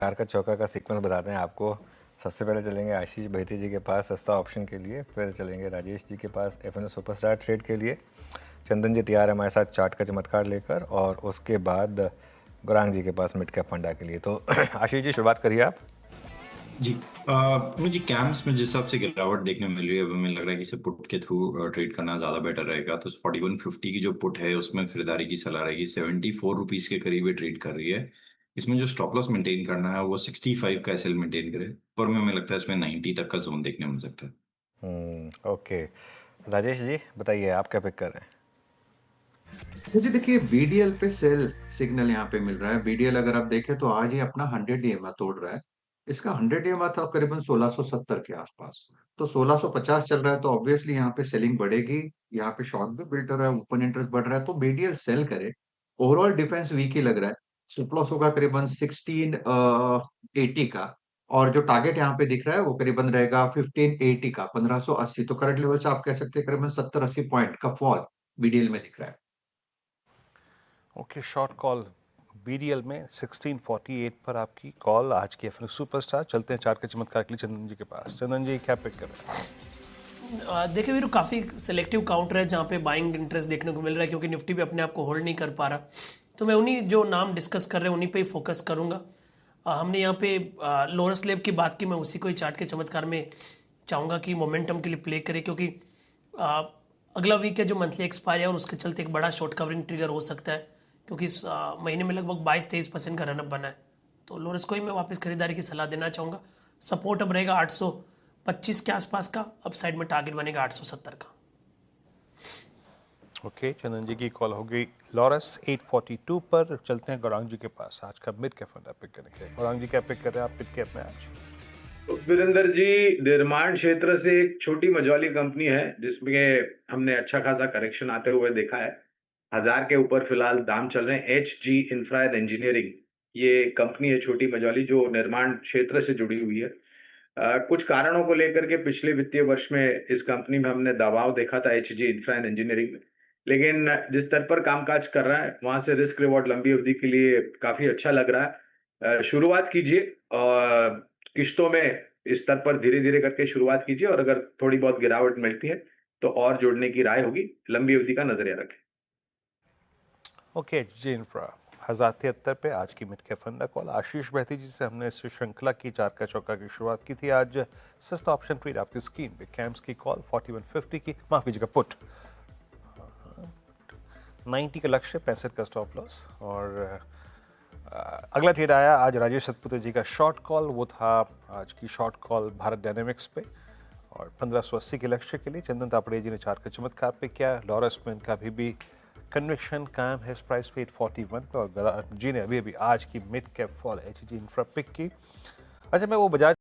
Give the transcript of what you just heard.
चार का चौका का सीक्वेंस बताते हैं आपको। सबसे पहले चलेंगे आशीष बहती जी के पास सस्ता ऑप्शन के लिए, फिर चलेंगे राजेश जी के पास एफ सुपरस्टार ट्रेड के लिए, चंदन जी तैयार है हमारे साथ चार्ट का चमत्कार लेकर, और उसके बाद गौरांग जी के पास मिड कैप फंडा के लिए। तो आशीष जी शुरुआत करिए आप। जी। मुझे कैम्स में जिस हिसाब से गिरावट देखने में मिल रही है, अब हमें लग रहा है कि इसे पुट के थ्रू ट्रेड करना ज़्यादा बेटर रहेगा। तो 4150 की जो पुट है उसमें खरीदारी की सलाह रहेगी। 74 रुपीज़ के करीब ये ट्रेड कर रही है। इसमें जो स्टॉप लॉस मेंटेन करना है वो 65 का एसएल मेंटेन करे, पर में हमें लगता है इसमें 90 तक का जोन देखने को मिल सकता है। ओके, राजेश जी बताइए आप क्या पिक कर रहे हैं। मुझे देखिए बीडीएल पे सेल सिग्नल यहाँ पे मिल रहा है। बीडीएल अगर आप देखें तो आज ये अपना 100 ईएमए तोड़ रहा है। इसका 100 ईएमए था करीबन 1670 के आसपास। तो 1650 चल रहा है, तो ऑब्वियसली यहाँ पे सेलिंग बढ़ेगी। यहाँ पे शॉर्ट भी बिल्ड हो रहा है, ओपन इंटरेस्ट बढ़ रहा है, तो बीडीएल सेल करे। ओवरऑल डिफेंस वीक ही लग रहा है। स्टॉप लॉस होगा करीबन 1680 का, और जो टारगेट यहाँ पे दिख रहा है वो करीबन रहेगा 1580 का, 1580। तो करंट लेवल से आप कह सकते हैं करीबन 70-80 पॉइंट का फॉल बीडीएल में दिख रहा है। ओके, शॉर्ट कॉल बीडीएल में 1648 पर आपकी कॉल आज की एफ सुपरस्टार। चलते हैं चार के चमत्कार के लिए चंदन जी के पास। चंदन जी क्या पिक कर रहे हैं। देखिए वीरू, काफ़ी सिलेक्टिव काउंटर है जहाँ पे बाइंग इंटरेस्ट देखने को मिल रहा है, क्योंकि निफ्टी भी अपने आप को होल्ड नहीं कर पा रहा। तो मैं उन्हीं जो नाम डिस्कस कर रहे हैं उन्हीं पे ही फोकस करूँगा। हमने यहाँ पे लोअर स्लेब की बात की, मैं उसी को ही चार्ट के चमत्कार में चाहूँगा कि मोमेंटम के लिए प्ले करे, क्योंकि आ, अगला वीक है जो मंथली एक्सपायरी है और उसके चलते एक बड़ा शॉर्ट कवरिंग ट्रिगर हो सकता है, क्योंकि इस महीने में लगभग 22-23% का रनअप बना है। तो लोरेंस को ही मैं वापस खरीदारी की सलाह देना चाहूँगा। सपोर्ट अब रहेगा 825 के आसपास का, अब साइड में टारगेट बनेगा 870 का। ओके, चंदन जी की कॉल हो गई लॉरस 842 पर। चलते हैं गौरांग जी के पास आज का मिड कैप फंडा पिक करने के लिए। गौरांग जी क्या पिक कर रहे हैं आप मिड कैप में आज। तो वीरेंद्र जी, निर्माण क्षेत्र से एक छोटी मझौली कंपनी है जिसमें हमने अच्छा खासा करेक्शन आते हुए देखा है। 1000 के ऊपर फिलहाल दाम चल रहे हैं। HG इंफ्रा एंड इंजीनियरिंग ये कंपनी है, छोटी मझौली, जो निर्माण क्षेत्र से जुड़ी हुई है। कुछ कारणों को लेकर के पिछले वित्तीय वर्ष में इस कंपनी में हमने दबाव देखा था HG इंफ्रा एंड इंजीनियरिंग में, लेकिन जिस स्तर पर कामकाज कर रहा है वहां से रिस्क रिवॉर्ड लंबी अवधि के लिए काफी अच्छा लग रहा है। शुरुआत कीजिए और किश्तों में इस स्तर पर धीरे धीरे करके शुरुआत कीजिए, और अगर थोड़ी बहुत गिरावट मिलती है तो और जोड़ने की राय होगी। लंबी अवधि का नजरिया रखें। ओके, जी इंफ्रा 1073 पे आज की मिड कैप फंडा कॉल। आशीष बहती जी से हमने इस श्रृंखला की चार का चौका की शुरुआत की थी। आज सस्ता ऑप्शन ट्रेड आपकी स्क्रीन पे, कैम्स की कॉल 4150 की, माफ कीजिएगा पुट 90 का लक्ष्य, 65 का स्टॉप लॉस। और अगला ट्रेड आया आज राजेश सतपुते जी का शॉर्ट कॉल, वो था आज की शॉर्ट कॉल भारत डायनेमिक्स पे और 1580 के लक्ष्य के लिए। चंदन तापड़े जी ने चार के चमत्कार पे किया। लॉरस में इनका अभी भी कन्विक्शन कायम है इस प्राइस पे 841 पे, और जी ने अभी अभी आज की mid cap fall HG infra pick की। अच्छा, मैं वो बजाज